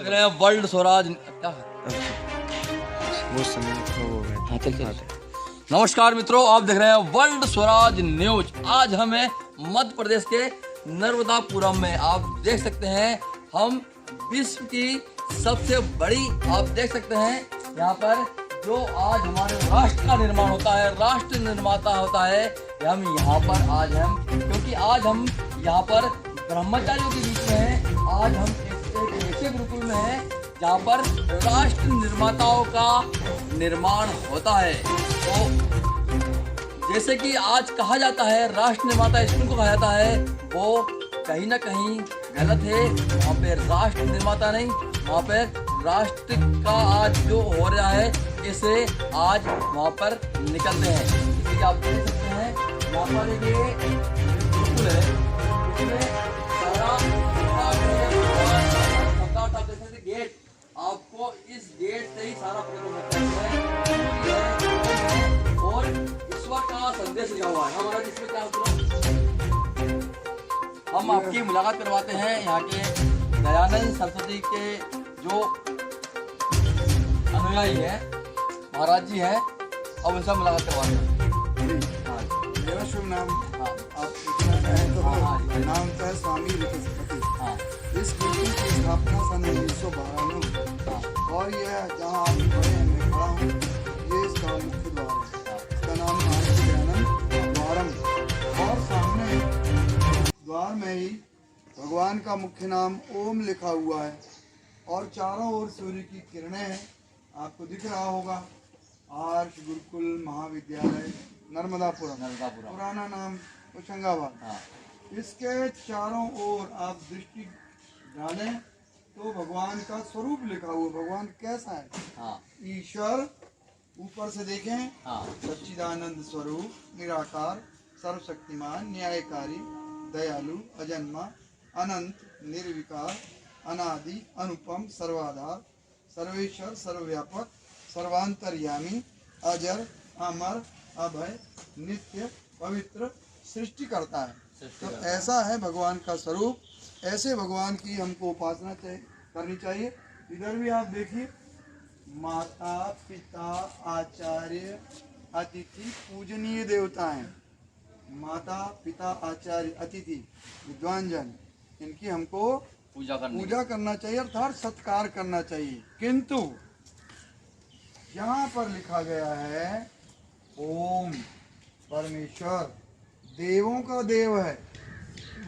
World Swaraj क्या वो समय हो गया। हाँ, चल। नमस्कार मित्रों, आप देख रहे हैं वर्ल्ड स्वराज न्यूज। आज हम हैं मध्य प्रदेश के नर्मदापुरम में। आप देख सकते हैं हम विश्व की सबसे बड़ी, आप देख सकते हैं यहाँ पर जो आज हमारे राष्ट्र का निर्माण होता है, राष्ट्र निर्माता होता है, हम यहाँ पर आज हम, क्योंकि आज हम यहाँ पर ब्रह्मचारियों के बीच में हैं। आज हम एक ऐसे गुरुकुल में हैं जहाँ पर राष्ट्र निर्माताओं का निर्माण होता है। तो जैसे कि आज कहा जाता है राष्ट्र निर्माता स्कूल को कहा जाता है, वो कहीं ना कहीं गलत है। वहाँ पे राष्ट्र निर्माता नहीं, वहाँ पे राष्ट्र का आज जो हो रहा है इसे आज वहाँ पर निकलते हैं। जैसे कि आप देख सकते हैं यहाँ पर ये गुरुकुल है, इसमें सारा गेट, आपको इस गेट से ही सारा प्रयोग होता है और ईश्वर का संदेश लिखा हुआ है। हमारा इसमें क्या होता है, हम आपकी मुलाकात करवाते हैं यहाँ के दयानंद सरस्वती के जो अनुयायी है, महाराज जी हैं। अब उनसे मुलाकात करवाते हैं। हाँ, मेरा शुभ नाम हाँ, आप पूछना चाहें तो हाँ, नाम तो है स्वामी विकसपति। हाँ, इस गुरुकुल की स्थापना सन 1912 में हुई और यह जहाँ आप खड़े हैं, मैं खड़ा हूँ, ये इसका मुख्य द्वार है। इसका नाम महर्षि दयानंद द्वारम। और सामने द्वार में ही भगवान का मुख्य नाम ओम लिखा हुआ है और चारों ओर सूर्य की किरणें हैं। आपको दिख रहा होगा आर्ष गुरुकुल महाविद्यालय नर्मदापुरम, पुराना नाम होशंगाबाद। हाँ, इसके चारों ओर आप दृष्टि डालें तो भगवान का स्वरूप लिखा हुआ। भगवान कैसा है? हाँ, ईश्वर, ऊपर से देखें, हाँ, सच्चिदानंद स्वरूप, निराकार, सर्वशक्तिमान, न्यायकारी, दयालु, अजन्मा, अनंत, निर्विकार, अनादि, अनुपम, सर्वाधार, सर्वेश्वर, सर्वव्यापक, सर्वांतर्यामी, अजर, अमर, अभय, नित्य, पवित्र, सृष्टि करता है। तो ऐसा है भगवान का स्वरूप। ऐसे भगवान की हमको उपासना करनी चाहिए। इधर भी आप देखिए, माता पिता आचार्य अतिथि पूजनीय देवता हैं। माता पिता आचार्य अतिथि विद्वान जन, इनकी हमको पूजा करना चाहिए, अर्थात सत्कार करना चाहिए। किंतु यहाँ पर लिखा गया है ओम, परमेश्वर देवों का देव है,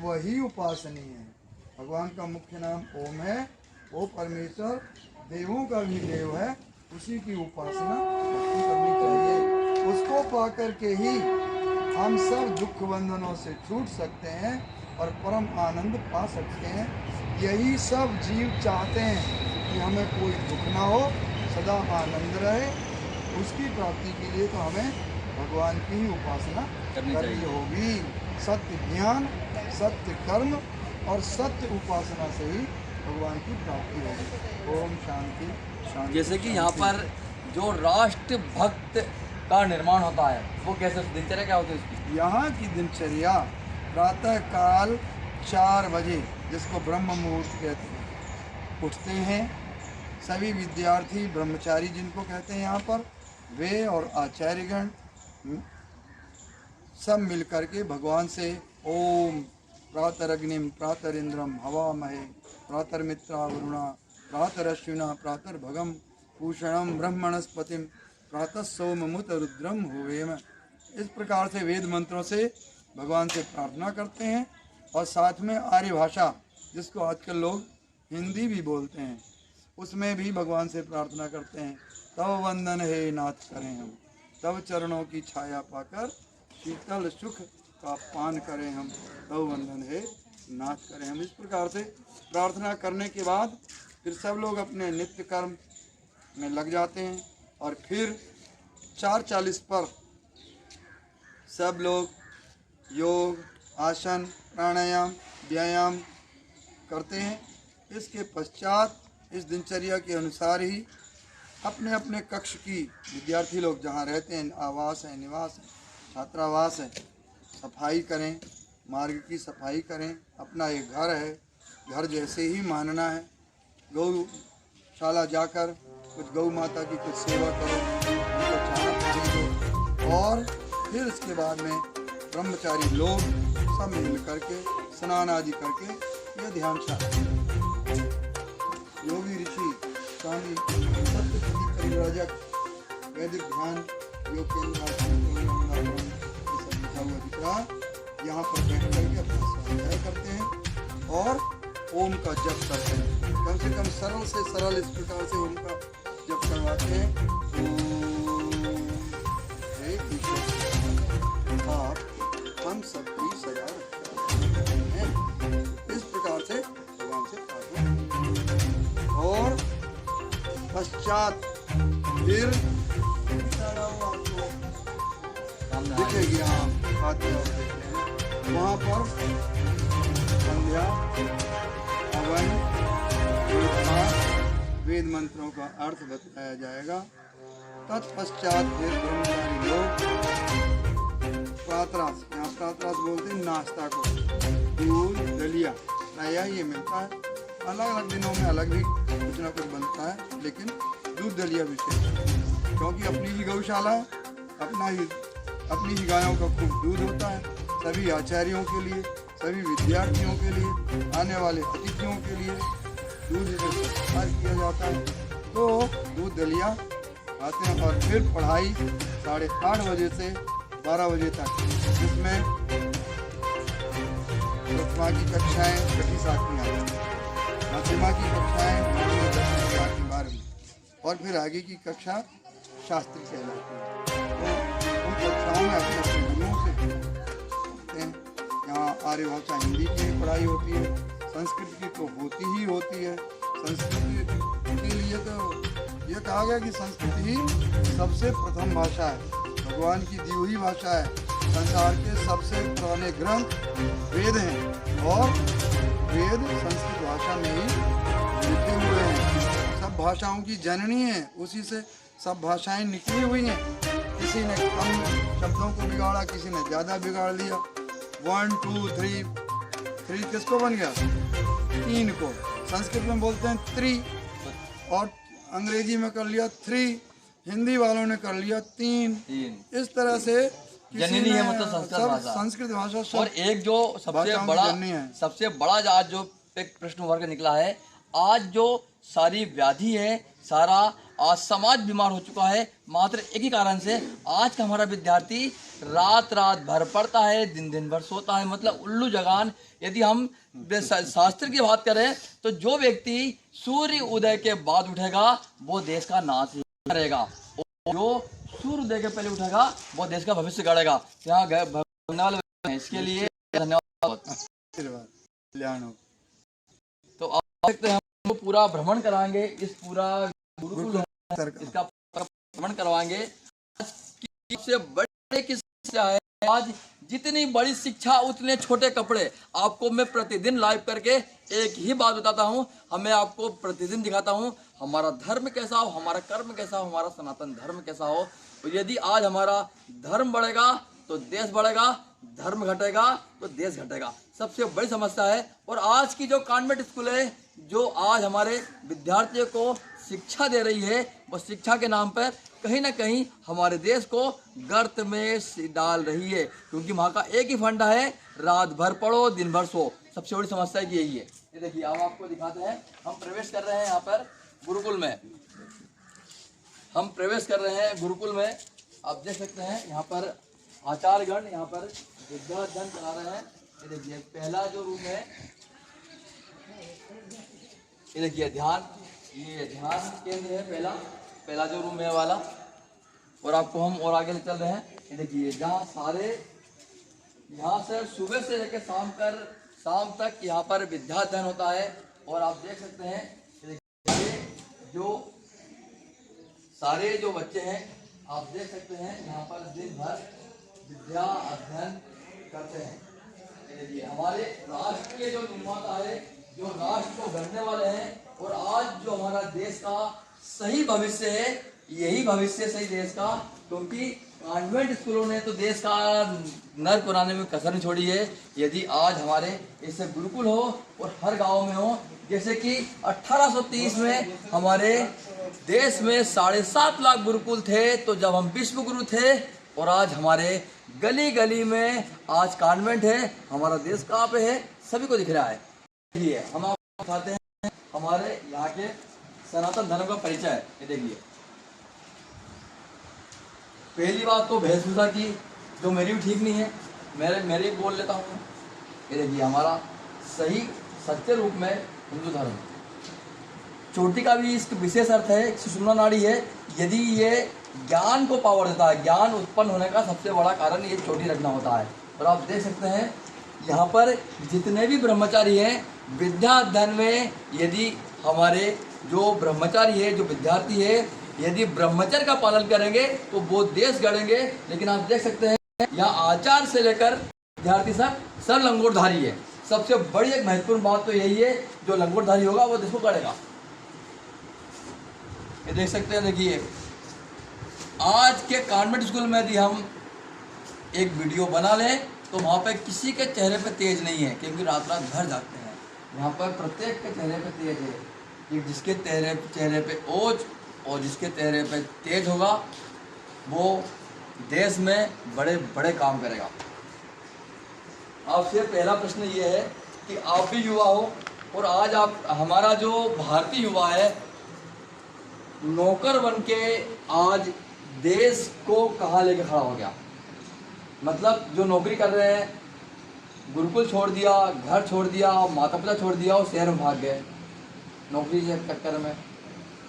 वही उपासनीय है। भगवान का मुख्य नाम ओम है, वो परमेश्वर देवों का भी देव है, उसी की उपासना करनी चाहिए। उसको पाकर के ही हम सब दुख बंधनों से छूट सकते हैं और परम आनंद पा सकते हैं। यही सब जीव चाहते हैं कि हमें कोई दुख ना हो, सदा आनंद रहे। उसकी प्राप्ति के लिए तो हमें भगवान की ही उपासना करनी होगी। सत्य ज्ञान, सत्य कर्म और सत्य उपासना से ही भगवान की प्राप्ति होगी। ओम शांति शांति। जैसे कि यहाँ पर जो राष्ट्र भक्त का निर्माण होता है वो कैसे, दिनचर्या क्या होती है उसकी? यहाँ की दिनचर्या प्रातः काल 4 बजे, जिसको ब्रह्म मुहूर्त कहते हैं, उठते हैं। सभी विद्यार्थी ब्रह्मचारी जिनको कहते हैं यहाँ पर, वे और आचार्यगण सब मिल करके भगवान से ओम प्रातरग्निम प्रातरिंद्रम हवामहे प्रातर्मित्रा वरुणा प्रातरश्विना प्रातर्भगम भूषणम ब्रह्मणस्पतिम प्रातः सोममुत रुद्रम होवेम। इस प्रकार से वेद मंत्रों से भगवान से प्रार्थना करते हैं। और साथ में आर्य भाषा, जिसको आजकल लोग हिंदी भी बोलते हैं, उसमें भी भगवान से प्रार्थना करते हैं। तव वंदन है नाथ करें हम, तव चरणों की छाया पाकर शीतल सुख का पान करें हम, तव वंदन है नाथ करें हम। इस प्रकार से प्रार्थना करने के बाद फिर सब लोग अपने नित्य कर्म में लग जाते हैं और फिर 4:40 पर सब लोग योग, आसन, प्राणायाम, व्यायाम करते हैं। इसके पश्चात इस दिनचर्या के अनुसार ही अपने अपने कक्ष की विद्यार्थी लोग जहाँ रहते हैं, आवास है, निवास है, छात्रावास है, सफाई करें, मार्ग की सफाई करें। अपना एक घर है, घर जैसे ही मानना है। गौशाला जाकर कुछ गौ माता की कुछ सेवा करो, उनको चारा पानी दो, और फिर इसके बाद में ब्रह्मचारी लोग सब मिल करके स्नान आदि करके यह ध्यान चाहते। योगी ऋषि स्वामी सत्य परिव्राजक वैदिक ध्यान योग केंद्र लिखा हुआ दिख रहा, यहाँ पर बैठ करके अपना स्वाध्याय करते हैं और ओम का जप करते हैं। कम से कम सरल से सरल इस प्रकार से ओम का जप करवाते हैं। आप हम सबकी सजा रखते हैं, इस प्रकार से भगवान से प्रार्थना, और पश्चात फिर दिखेगी आप वहाँ पर संध्या हवन वेद मंत्रों का अर्थ बताया जाएगा। तत्पश्चात फिर ब्रह्मचारी लोग प्रातरास, यहाँ प्रातरास बोलते हैं नाश्ता को, दूध दलिया नया ये मिलता है, अलग अलग दिनों में अलग भी कुछ ना कुछ बनता है, लेकिन दूध दलिया विशेष है क्योंकि अपनी ही गौशाला है, अपनी ही गायों का खूब दूध होता है। सभी आचार्यों के लिए, सभी विद्यार्थियों के लिए, आने वाले अतिथियों के लिए दूध से सत्कार किया जाता है। तो दूध दलिया आते हैं और फिर पढ़ाई 8:30 बजे से 12 बजे तक, जिसमें प्रथमा की कक्षाएँ 6वीं 7वीं आती हैं, मध्यमा की कक्षाएँ 9वीं 10वीं 11वीं 12वीं, और फिर आगे की कक्षा शास्त्री कहलाती है। तो उन कक्षाओं में अपने अपने गुरुओं से होते हैं। यहाँ आर्यभाषा हिंदी की पढ़ाई होती है, संस्कृत की तो होती ही होती है। संस्कृत के लिए तो ये कहा गया कि संस्कृत ही सबसे प्रथम भाषा है, भगवान की दी हुई भाषा है। संसार के सबसे पुराने ग्रंथ वेद हैं और वेद संस्कृत भाषा में ही लिखे हुए हैं। सब भाषाओं की जननी है, उसी से सब भाषाएं निकली हुई हैं। किसी ने कम शब्दों को बिगाड़ा, किसी ने ज़्यादा बिगाड़ दिया। 1 2 3 किसको बन गया? 3 को। संस्कृत में बोलते हैं 3, और अंग्रेजी में कर लिया 3, हिंदी वालों ने कर लिया 3। इस तरह से जननी है, मतलब संस्कृत भाषा। और एक जो सबसे बड़ा आज जो एक प्रश्न उभर के निकला है, आज जो सारी व्याधि है, सारा आज समाज बीमार हो चुका है, मात्र एक ही कारण से। आज का हमारा विद्यार्थी रात भर पढ़ता है, दिन भर सोता है, मतलब उल्लू जगान। यदि हम शास्त्र की बात करें तो जो व्यक्ति सूर्य उदय के बाद उठेगा वो देश का नाश करेगा, और जो सूर्य उदय के पहले उठेगा वो देश का भविष्य गढ़ेगा। यहाँ इसके लिए धन्यवाद। तो आप देखते हैं, हम पूरा भ्रमण कराएंगे, इस पूरा गुरुकुल इसका भ्रमण करवाएंगे। सबसे बड़ी शिक्षा है आज, जितनी बड़ी शिक्षा उतने छोटे कपड़े। आपको मैं प्रतिदिन लाइव करके एक ही बात बताता हूँ, हमें आपको प्रतिदिन दिखाता हूँ हमारा धर्म कैसा हो, हमारा कर्म कैसा हो, हमारा सनातन धर्म कैसा हो। और यदि आज हमारा धर्म बढ़ेगा तो देश बढ़ेगा, धर्म घटेगा तो देश घटेगा। सबसे बड़ी समस्या है। और आज की जो कॉन्वेंट स्कूल है, जो आज हमारे विद्यार्थियों को शिक्षा दे रही है, वो शिक्षा के नाम पर कहीं ना कहीं हमारे देश को गर्त में डाल रही है, क्योंकि वहाँ का एक ही फंडा है, रात भर पढ़ो दिन भर सो। सबसे बड़ी समस्या की यही है। ये देखिए, अब आपको दिखाते हैं, हम प्रवेश कर रहे हैं यहाँ पर गुरुकुल में। हम प्रवेश कर रहे हैं गुरुकुल में। आप देख सकते हैं यहाँ पर आचार्यगण यहाँ पर विद्याध्ययन करा रहे हैं। ये देखिए, पहला जो रूम है, ये देखिए ध्यान, ये ध्यान केंद्र है, पहला जो रूम है वाला। और आपको हम और आगे ले चल रहे हैं। ये देखिए, जहाँ सारे यहाँ से सुबह से लेकर शाम तक यहाँ पर विद्याध्ययन होता है। और आप देख सकते हैं, जो सारे जो बच्चे हैं, आप देख सकते हैं यहाँ पर दिन भर विद्या अध्ययन करते हैं। देखिए, हमारे राष्ट्र के जो निर्माता है, जो राष्ट्र को गढ़ने वाले हैं, और आज जो हमारा देश का सही भविष्य है, यही भविष्य सही देश का। क्योंकि कॉन्वेंट स्कूलों ने तो देश का नर्क बनाने में कसर नहीं छोड़ी है। यदि आज हमारे ऐसे गुरुकुल हो और हर गांव में हो, जैसे कि 1830 में हमारे देश में 7.5 लाख गुरुकुल थे, तो जब हम विश्व गुरु थे, और आज हमारे गली गली में आज कॉन्वेंट है। हमारा देश कहाँ पे है सभी को दिख रहा है। ये हम आपको बताते हैं हमारे यहाँ के सनातन धर्म का परिचय। ये देखिए, पहली बात तो वेशभूषा की, जो मेरी भी ठीक नहीं है, मेरे बोल लेता हूँ। ये देखिए, हमारा सही सच्चे रूप में हिंदू धर्म। चोटी का भी इसका विशेष अर्थ है, सुषुम्ना नाड़ी है। यदि ये ज्ञान को पावर देता है, ज्ञान उत्पन्न होने का सबसे बड़ा कारण ये चोटी रखना होता है। और आप देख सकते हैं यहाँ पर जितने भी ब्रह्मचारी हैं, विद्या अध्ययन में यदि हमारे जो ब्रह्मचारी है, जो विद्यार्थी है, यदि ब्रह्मचर्य का पालन करेंगे तो वो देश गढ़ेंगे। लेकिन आप देख सकते हैं यहाँ आचार से लेकर विद्यार्थी सब लंगोटधारी है। सबसे बड़ी एक महत्वपूर्ण बात तो यही है, जो लंगोटधारी होगा वो देश को गढ़ेगा। ये देख सकते हैं, देखिए आज के कॉन्वेंट स्कूल में यदि हम एक वीडियो बना लें तो वहाँ पे किसी के चेहरे पे तेज नहीं है, क्योंकि रात रात भर जागते हैं। यहाँ पर प्रत्येक के चेहरे पे तेज है, कि जिसके चेहरे पे ओज और जिसके चेहरे पे तेज होगा वो देश में बड़े बड़े काम करेगा। आपसे पहला प्रश्न ये है कि आप भी युवा हो, और आज आप हमारा जो भारतीय युवा है नौकर बन के आज देश को कहाँ लेके खड़ा हो गया। मतलब जो नौकरी कर रहे हैं, गुरुकुल छोड़ दिया, घर छोड़ दिया, माता पिता छोड़ दिया और शहर में भाग गए नौकरी के चक्कर में,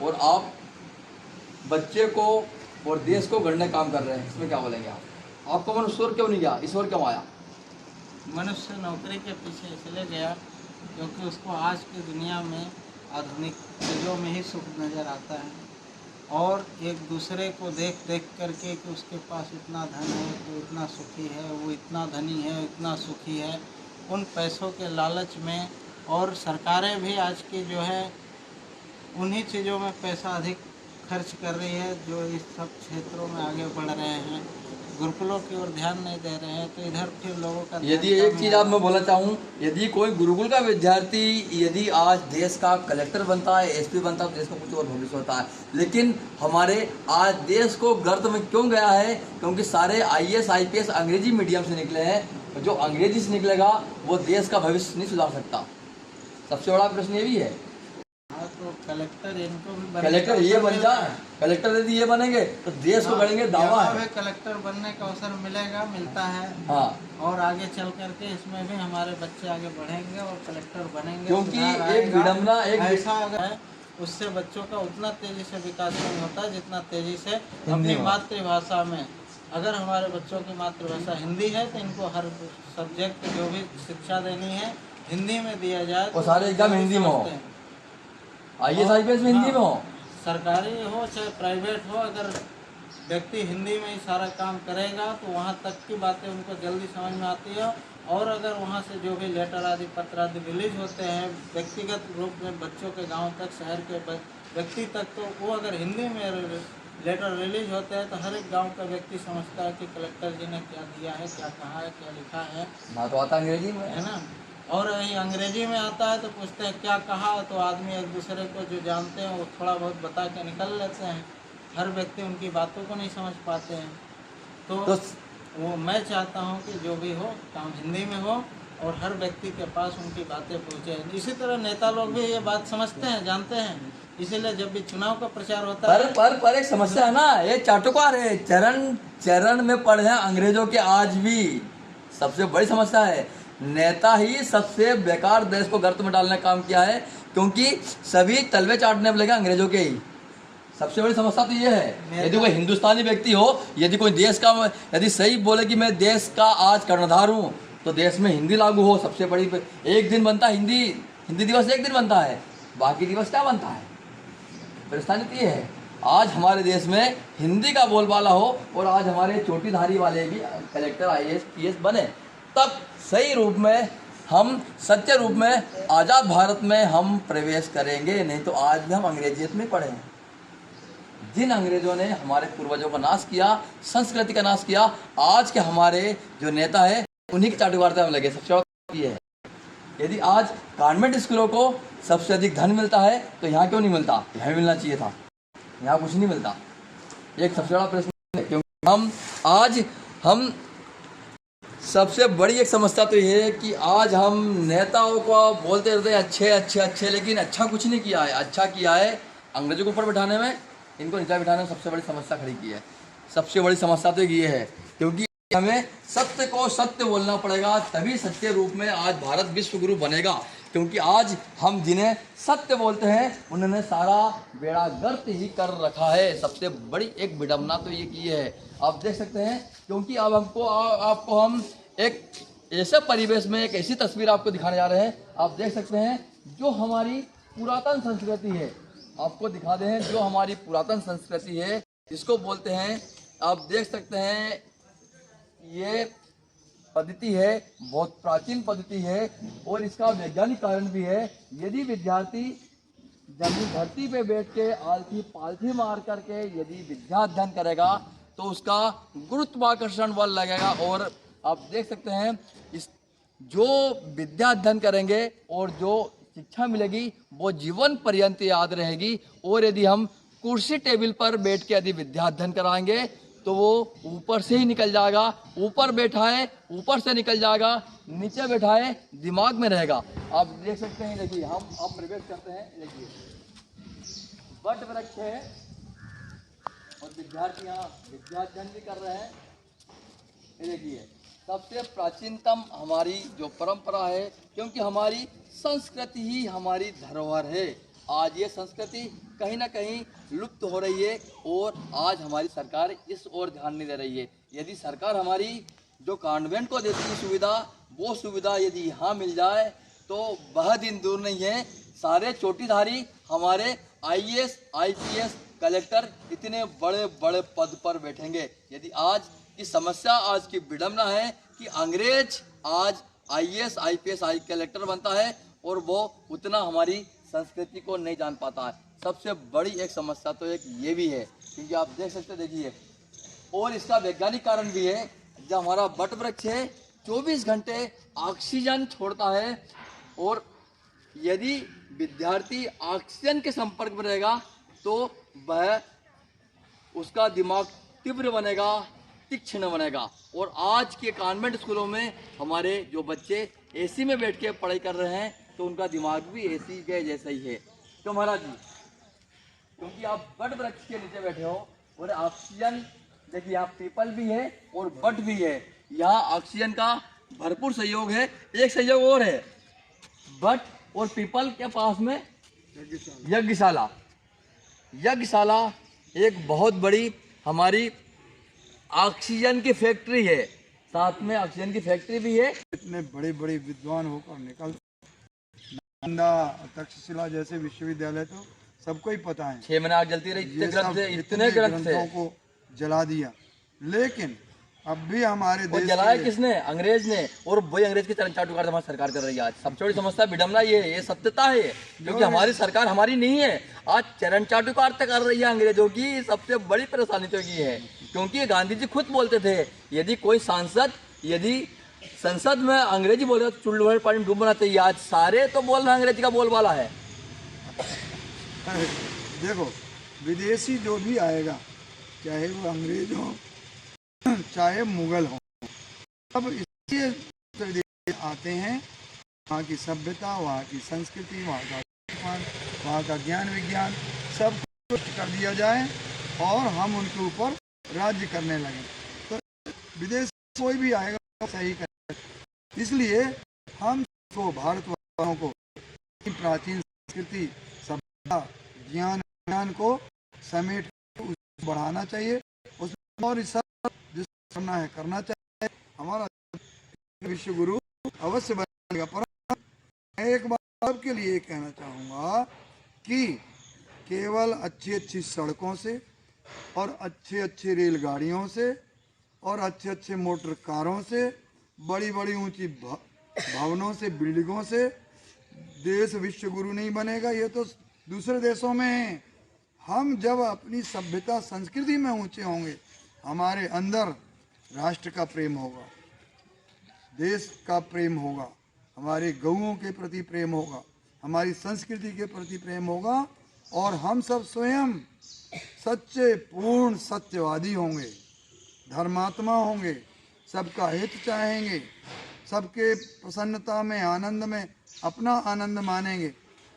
और आप बच्चे को और देश को गढ़ने काम कर रहे हैं। इसमें क्या बोलेंगे आप? आपको मन ईश्वर क्यों नहीं गया, ईश्वर क्यों आया? मनुष्य नौकरी के पीछे इसलिए गया क्योंकि उसको आज की दुनिया में आधुनिक चीज़ों में ही सुख नज़र आता है, और एक दूसरे को देख देख करके कि उसके पास इतना धन है, वो इतना सुखी है, वो इतना धनी है, इतना सुखी है, उन पैसों के लालच में। और सरकारें भी आज की जो है उन्हीं चीज़ों में पैसा अधिक खर्च कर रही है, जो इस सब क्षेत्रों में आगे बढ़ रहे हैं, गुरुकुलों की ओर ध्यान नहीं दे रहे हैं, तो इधर फिर लोगों का। यदि एक चीज़ आप मैं बोलना चाहूँ, यदि कोई गुरुकुल का विद्यार्थी यदि आज देश का कलेक्टर बनता है, एसपी बनता है, तो देश का कुछ और भविष्य होता है। लेकिन हमारे आज देश को गर्त में क्यों गया है? क्योंकि सारे IAS IPS अंग्रेजी मीडियम से निकले हैं। जो अंग्रेजी से निकलेगा वो देश का भविष्य नहीं सुधार सकता। सबसे बड़ा प्रश्न ये भी है। तो कलेक्टर इनको भी कलेक्टर ये बन जाए, कलेक्टर यदि ये बनेंगे तो देश को गढ़ेंगे, दावा है। कलेक्टर बनने का अवसर मिलता है। हाँ, और आगे चल करके इसमें भी हमारे बच्चे आगे बढ़ेंगे और कलेक्टर बनेंगे, क्योंकि एक विडम्बना ऐसा अगर है, उससे बच्चों का उतना तेजी से विकास नहीं होता जितना तेजी से अपनी मातृभाषा में। अगर हमारे बच्चों की मातृभाषा हिंदी है तो इनको हर सब्जेक्ट जो भी शिक्षा देनी है हिंदी में दिया जाए, वो सारे एग्जाम हिंदी में हो, IAS IPS में हिंदी में हो, सरकारी हो चाहे प्राइवेट हो। अगर व्यक्ति हिंदी में ही सारा काम करेगा तो वहाँ तक की बातें उनको जल्दी समझ में आती है। और अगर वहाँ से जो भी लेटर आदि पत्र आदि रिलीज होते हैं व्यक्तिगत रूप में बच्चों के गांव तक, शहर के व्यक्ति तक, तो वो अगर हिंदी में लेटर रिलीज होते हैं तो हर एक गांव का व्यक्ति समझता है कि कलेक्टर जी ने क्या दिया है, क्या कहा है, क्या लिखा है। ना तो आता अंग्रेजी में है ना। और यही अंग्रेजी में आता है तो पूछते हैं क्या कहा, तो आदमी एक दूसरे को जो जानते हैं वो थोड़ा बहुत बता के निकल लेते हैं। हर व्यक्ति उनकी बातों को नहीं समझ पाते हैं। तो वो मैं चाहता हूँ कि जो भी हो काम हिंदी में हो और हर व्यक्ति के पास उनकी बातें पहुँचे। इसी तरह नेता लोग भी ये बात समझते हैं, जानते हैं, इसीलिए जब भी चुनाव का प्रचार होता है। पर एक समस्या है ना, ये चाटुकार है, चरण चरण में पड़े हैं अंग्रेजों के। आज भी सबसे बड़ी समस्या है, नेता ही सबसे बेकार देश को गर्त में डालने का काम किया है, क्योंकि सभी तलवे चाटने में लगे अंग्रेजों के ही। सबसे बड़ी समस्या तो ये है, यदि कोई हिंदुस्तानी व्यक्ति हो, यदि कोई देश का, यदि सही बोले कि मैं देश का आज कर्णधार हूँ, तो देश में हिंदी लागू हो। सबसे बड़ी एक दिन बनता है हिंदी दिवस, एक दिन बनता है, बाकी दिवस क्या बनता है? परेशानी तो ये है, आज हमारे देश में हिंदी का बोलबाला हो और आज हमारे चोटीधारी वाले भी कलेक्टर IAS PS बने, तब सही रूप में हम सच्चे रूप में आज़ाद भारत में हम प्रवेश करेंगे। नहीं तो आज भी हम अंग्रेजियत में पढ़े हैं। जिन अंग्रेजों ने हमारे पूर्वजों का नाश किया, संस्कृति का नाश किया, आज के हमारे जो नेता है उन्हीं की चाटुकारिता में लगे। सबसे बड़ा ये है। यदि आज कॉन्वेंट स्कूलों को सबसे अधिक धन मिलता है तो यहाँ क्यों नहीं मिलता? यहाँ मिलना चाहिए था, यहाँ कुछ नहीं मिलता। एक सबसे बड़ा प्रश्न है, क्योंकि हम सबसे बड़ी एक समस्या तो ये है कि आज हम नेताओं को बोलते रहते हैं अच्छे अच्छे अच्छे, लेकिन अच्छा कुछ नहीं किया है। अच्छा किया है अंग्रेजों को ऊपर बैठाने में, इनको नीचे बैठाने में सबसे बड़ी समस्या खड़ी की है। सबसे बड़ी समस्या तो ये है, क्योंकि हमें सत्य को सत्य बोलना पड़ेगा, तभी सच्चे रूप में आज भारत विश्व गुरु बनेगा। क्योंकि आज हम जिन्हें सत्य बोलते हैं उन्होंने सारा बेड़ा गर्क ही कर रखा है। सबसे बड़ी एक विडंबना तो ये की है, आप देख सकते हैं। क्योंकि अब आपको हम एक ऐसे परिवेश में एक ऐसी तस्वीर आपको दिखाने जा रहे हैं, आप देख सकते हैं जो हमारी पुरातन संस्कृति है। आपको दिखा दें जो हमारी पुरातन संस्कृति है, इसको बोलते हैं, आप देख सकते हैं ये पद्धति है, बहुत प्राचीन पद्धति है और इसका वैज्ञानिक कारण भी है। यदि विद्यार्थी जमीन धरती पे बैठ के आलथी पालथी मार करके यदि विद्या अध्ययन करेगा तो उसका गुरुत्वाकर्षण बल लगेगा। और आप देख सकते हैं इस जो विद्या अध्ययन करेंगे और जो शिक्षा मिलेगी वो जीवन पर्यंत याद रहेगी। और यदि हम कुर्सी टेबल पर बैठ के यदि विद्या अध्ययन कराएंगे तो वो ऊपर से ही निकल जाएगा। ऊपर बैठा है ऊपर से निकल जाएगा, नीचे बैठा है दिमाग में रहेगा। आप देख सकते हैं, देखिए हम अब प्रवेश करते हैं। देखिए वट वृक्ष है और विद्यार्थी यहाँ विद्या अध्ययन भी कर रहे हैं। ये देखिए सबसे प्राचीनतम हमारी जो परंपरा है, क्योंकि हमारी संस्कृति ही हमारी धरोहर है। आज ये संस्कृति कहीं ना कहीं लुप्त हो रही है और आज हमारी सरकार इस ओर ध्यान नहीं दे रही है। यदि सरकार हमारी जो कॉन्वेंट को देती है सुविधा, वो सुविधा यदि यहाँ मिल जाए तो वह दिन दूर नहीं है, सारे चोटीधारी हमारे IAS IPS कलेक्टर इतने बड़े बड़े पद पर बैठेंगे। यदि आज की समस्या, आज की विडंबना है कि अंग्रेज आज IAS IPS कलेक्टर बनता है और वो उतना हमारी संस्कृति को नहीं जान पाता है। सबसे बड़ी एक समस्या तो एक ये भी है, क्योंकि आप देख सकते देखिए, और इसका वैज्ञानिक कारण भी है। जब हमारा वट वृक्ष है 24 घंटे ऑक्सीजन छोड़ता है और यदि विद्यार्थी ऑक्सीजन के संपर्क में रहेगा तो वह उसका दिमाग तीव्र बनेगा, तीक्ष्ण बनेगा। और आज के कॉन्वेंट स्कूलों में हमारे जो बच्चे AC में बैठ के पढ़ाई कर रहे हैं तो उनका दिमाग भी AC के जैसा ही है। तो महाराज जी, क्योंकि आप वट वृक्ष के नीचे बैठे हो और ऑक्सीजन देखिए, यहाँ पीपल भी है और वट भी है, यहाँ ऑक्सीजन का भरपूर सहयोग है। एक सहयोग और है, वट और पीपल के पास में यज्ञशाला। यज्ञशाला एक बहुत बड़ी हमारी ऑक्सीजन की फैक्ट्री है, साथ में ऑक्सीजन की फैक्ट्री भी है। इतने बड़े बड़े विद्वान होकर निकल नालंदा, तक्षशिला जैसे विश्वविद्यालय तो सबको ही पता है, 6 महीने आग जलती रही, इतने ग्रंथ थे को जला दिया। लेकिन अब भी हमारे देश जलाया किसने? अंग्रेज ने, और वही अंग्रेज की चरण चाटुकार हमारी सरकार कर रही है। आज सबसे बड़ी समस्या विडंबना ये है, ये सत्यता है, क्योंकि हमारी सरकार हमारी नहीं है, आज चरण चाटुकार तक कर रही है अंग्रेजों की। सबसे बड़ी परेशानी तो ये है, क्योंकि गांधी जी खुद बोलते थे यदि कोई सांसद यदि संसद में अंग्रेजी बोल रहे तो चुल्लू पानी डूब बनाते ही। आज सारे तो बोल रहे अंग्रेजी का बोलबाला है। देखो विदेशी जो भी आएगा, चाहे वो अंग्रेज हो चाहे मुगल हो, सब इसलिए आते हैं वहाँ की सभ्यता, वहाँ की संस्कृति, वहाँ का ज्ञान विज्ञान सब कुछ कर दिया जाए और हम उनके ऊपर राज्य करने लगे। तो विदेश कोई भी आएगा सही कर, इसलिए हम को भारतवासियों को प्राचीन संस्कृति, सभ्यता, ज्ञान को समेट बढ़ाना चाहिए उसमें, और सब जो करना चाहिए। हमारा विश्व गुरु अवश्य बनेगा। पर मैं एक बात सबके लिए कहना चाहूँगा कि केवल अच्छी सड़कों से और अच्छे रेलगाड़ियों से और अच्छे मोटर कारों से, बड़ी ऊंची भवनों से, बिल्डिंगों से देश विश्व गुरु नहीं बनेगा। ये तो दूसरे देशों में है। हम जब अपनी सभ्यता संस्कृति में ऊंचे होंगे, हमारे अंदर राष्ट्र का प्रेम होगा, देश का प्रेम होगा, हमारे गौओं के प्रति प्रेम होगा, हमारी संस्कृति के प्रति प्रेम होगा, और हम सब स्वयं सच्चे पूर्ण सत्यवादी होंगे, धर्मात्मा होंगे, सबका हित चाहेंगे, सबके प्रसन्नता में, आनंद में अपना आनंद मानेंगे।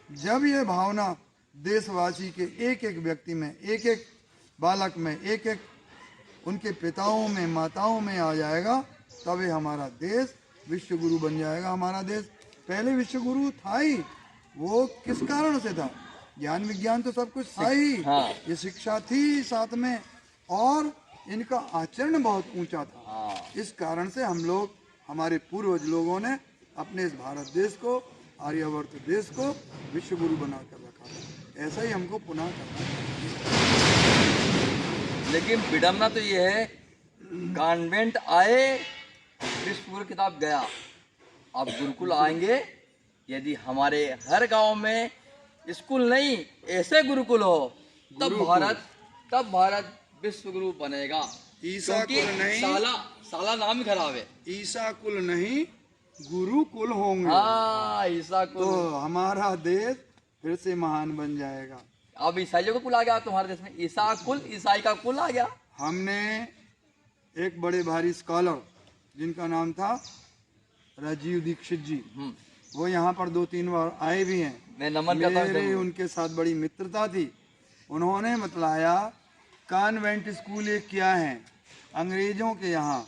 जब ये भावना देशवासी के एक एक व्यक्ति में, एक एक बालक में, एक एक उनके पिताओं में, माताओं में आ जाएगा, तभी हमारा देश विश्व गुरु बन जाएगा। हमारा देश पहले विश्व गुरु था ही, वो किस कारण से था? ज्ञान विज्ञान तो सब कुछ था ही, हाँ। ये शिक्षा थी साथ में, और इनका आचरण बहुत ऊंचा था। हाँ। इस कारण से हम लोग, हमारे पूर्वज लोगों ने अपने इस भारत देश को, आर्यावर्त देश को विश्व गुरु बनाकर रखा था। ऐसा ही हमको पुनः करना चाहिए। लेकिन विडम्बना तो ये है, कॉन्वेंट आए, विश्व गुरु किताब गया, अब गुरुकुल आएंगे। यदि हमारे हर गांव में स्कूल नहीं, ऐसे गुरुकुल हो, तब भारत विश्व गुरु बनेगा। ईसा क्योंकि कुल नहीं, साला नाम ही खराब है। ईसा कुल नहीं, गुरुकुल होंगे। हाँ, ईसा कुल। तो हमारा देश फिर से महान बन जाएगा। अब ईसाइयों का कुल आ गया तुम्हारे देश में, ईसा कुल, ईसाई का कुल आ गया। हमने एक बड़े भारी स्कॉलर जिनका नाम था राजीव दीक्षित जी, वो यहाँ पर 2-3 बार आए भी हैं। मैं नमन करता हूं मेरे जरूर। उनके साथ बड़ी मित्रता थी। उन्होंने बतलाया कॉन्वेंट स्कूल एक क्या है, अंग्रेजों के यहाँ,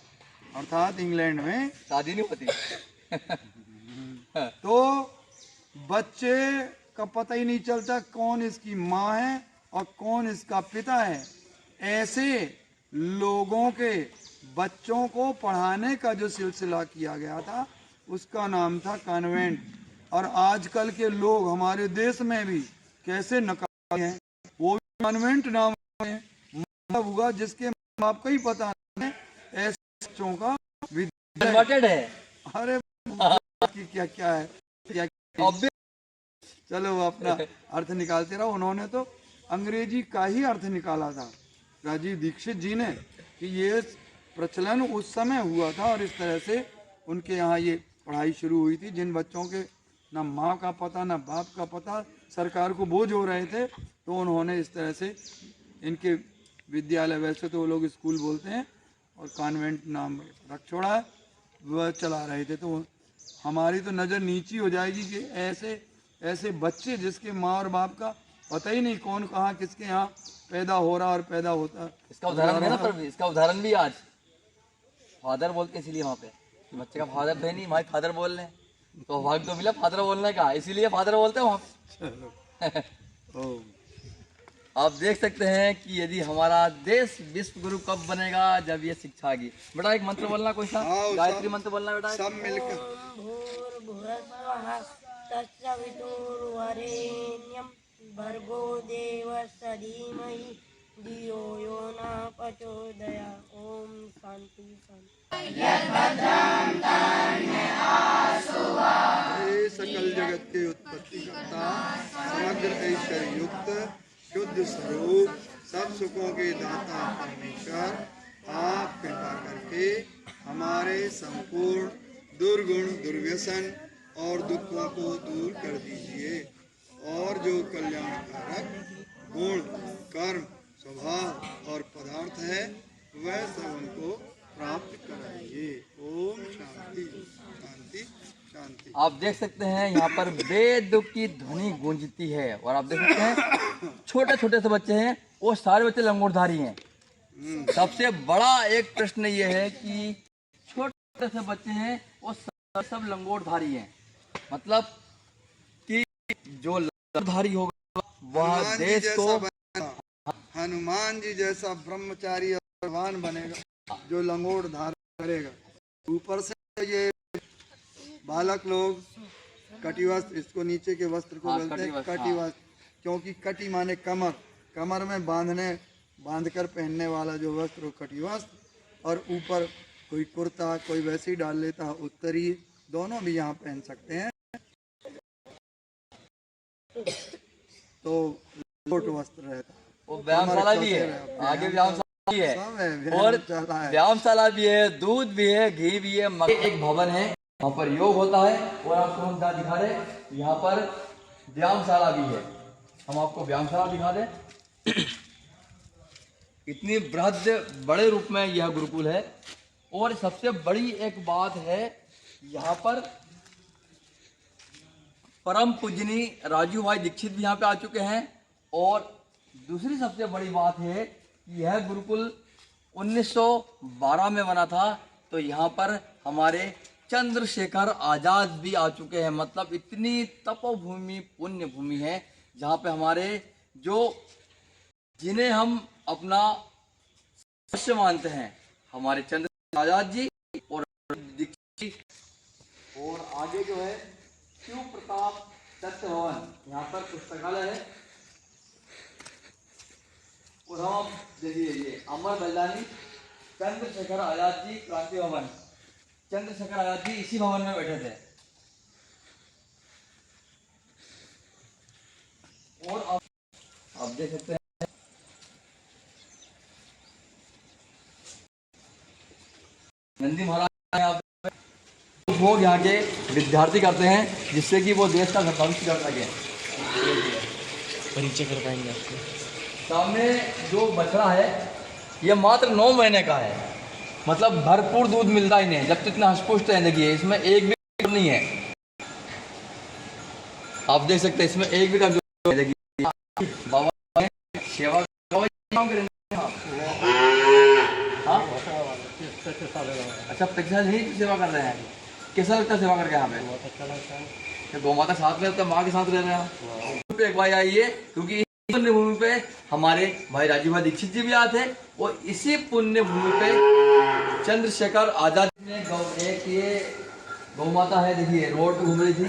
अर्थात इंग्लैंड में शादी नहीं होती। तो बच्चे का पता ही नहीं चलता कौन इसकी माँ है और कौन इसका पिता है। ऐसे लोगों के बच्चों को पढ़ाने का जो सिलसिला किया गया था, उसका नाम था कॉन्वेंट। और आजकल के लोग हमारे देश में भी कैसे नकार हैं, वो भी कॉन्वेंट नाम है। मतलब हुआ जिसके माँ बाप को ही पता नहीं है, ऐसे बच्चों का कन्वर्टेड है। अरे की क्या क्या है, क्या चलो वो अपना अर्थ निकालते रहो। उन्होंने तो अंग्रेजी का ही अर्थ निकाला था, राजीव दीक्षित जी ने, कि ये प्रचलन उस समय हुआ था और इस तरह से उनके यहाँ ये पढ़ाई शुरू हुई थी। जिन बच्चों के ना माँ का पता ना बाप का पता, सरकार को बोझ हो रहे थे, तो उन्होंने इस तरह से इनके विद्यालय, वैसे तो वो लोग स्कूल बोलते हैं, और कॉन्वेंट नाम रख छोड़ा है, वह चला रहे थे। तो हमारी तो नज़र नीची हो जाएगी कि ऐसे ऐसे बच्चे जिसके माँ और बाप का पता ही नहीं कौन कहाँ किसके यहाँ पैदा हो रहा और पैदा होता। इसका उदाहरण है ना, पर इसका उदाहरण भी आज फादर बोलते हैं, इसीलिए वहाँ पे कि बच्चे का फादर थे नहीं, हमारे फादर बोल रहे हैं, तो भाग तो मिला फादर बोलने का, इसीलिए फादर बोलते हैं वहाँ पे। चलो आप देख सकते हैं कि यदि हमारा देश विश्व गुरु कब बनेगा, जब ये शिक्षा की। बेटा एक मंत्र बोलना, कोई सा हाँ, गायत्री मंत्र बोलना बेटा। सब मिलकर भूर्भुवस्सुवः तत्सवितुर्वरेण्यं भर्गो देवस्य धीमहि धियो यो न प्रचोदयात्। ओम शांति शांति। हे सकल जगत के उत्पत्ति करता, समग्र ऐश्वर्य युक्त, शुद्ध स्वरूप, सब सुखों के दाता परमेश्वर, आप कृपा करके हमारे संपूर्ण दुर्गुण, दुर्व्यसन और दुखों को दूर कर दीजिए, और जो कल्याणकारक गुण, कर्म, स्वभाव और पदार्थ है, वह सब हमको प्राप्त कराइए। ओम शांति शांति शांति। आप देख सकते हैं यहाँ पर वेद की ध्वनि गूंजती है, और आप देख सकते हैं छोटे छोटे से बच्चे हैं, वो सारे बच्चे लंगोटधारी हैं। सबसे बड़ा एक प्रश्न ये है कि छोटे से बच्चे हैं, वो सब लंगोटधारी हैं। मतलब कि जो लंगोटधारी होगा वह देश को, हनुमान जी जैसा ब्रह्मचारी और भगवान बनेगा जो लंगोट धारण करेगा। ऊपर से ये बालक लोग कटी वस्त्र, इसको नीचे के वस्त्र को बोलते हैं कटी वस्त्र, क्योंकि कटी माने कमर, कमर में बांधकर पहनने वाला जो वस्त्र वो कटी वस्त्र, और ऊपर कोई कुर्ता, कोई वैसे ही डाल लेता है उत्तरी, दोनों भी यहाँ पहन सकते हैं। तो लंगोट वस्त्र रहता है। वो व्यायामशाला भी है, आगे व्यायामशाला भी है, और व्यायामशाला भी है, दूध भी है, घी भी है। एक भवन है यहाँ पर योग होता है और आपको हम क्या दिखा रहे हैं, यहाँ पर व्यायामशाला भी है। हम आपको व्यायामशाला दिखा दें। इतनी बृहद बड़े रूप में यह गुरुकुल है। और सबसे बड़ी एक बात है, यहाँ पर परम पूजनी राजू भाई दीक्षित भी यहाँ पे आ चुके हैं। और दूसरी सबसे बड़ी बात है कि यह गुरुकुल 1912 में बना था। तो यहाँ पर हमारे चंद्रशेखर आजाद भी आ चुके हैं। मतलब इतनी तपोभूमि पुण्य भूमि है जहाँ पे हमारे जिन्हें हम अपना शिष्य मानते हैं, हमारे चंद्रशेखर आजाद जी और दीक्षित। और आगे जो है शिव प्रताप दत्त भवन, यहाँ पर पुस्तकालय है। और हम देखिए ये अमर बलिदानी चंद्रशेखर आजाद जी क्रांति भवन, चंद्रशेखर आजाद जी इसी भवन में बैठे थे। और आप देख सकते हैं नंदी महाराज यहाँ पे लोग यहाँ के विद्यार्थी करते हैं जिससे कि वो देश का भविष्य कर सके। परिचय कर पाएंगे आपको। सामने जो बछड़ा है ये मात्र 9 महीने का है। मतलब भरपूर दूध मिलता ही नहीं, जब तो इतना हष्टपुष्ट है। देखिए इसमें एक भी नहीं है, आप देख सकते हैं इसमें एक भी कमजोरी नहीं। देखिए बाबा सेवा अच्छा 25 ही सेवा कर रहे हैं। कैसा लगता है सेवा करके यहाँ पे? गौ माता साथ में, माँ के साथ रह रहे हैं। एक भाई आइए, क्योंकि पुण्य भूमि पे हमारे भाई राजू भाई दीक्षित जी भी आए थे। और इसी पुण्य भूमि पे चंद्रशेखर आजाद ने एक ये गौ माता है, देखिए रोड पे घूम रही थी,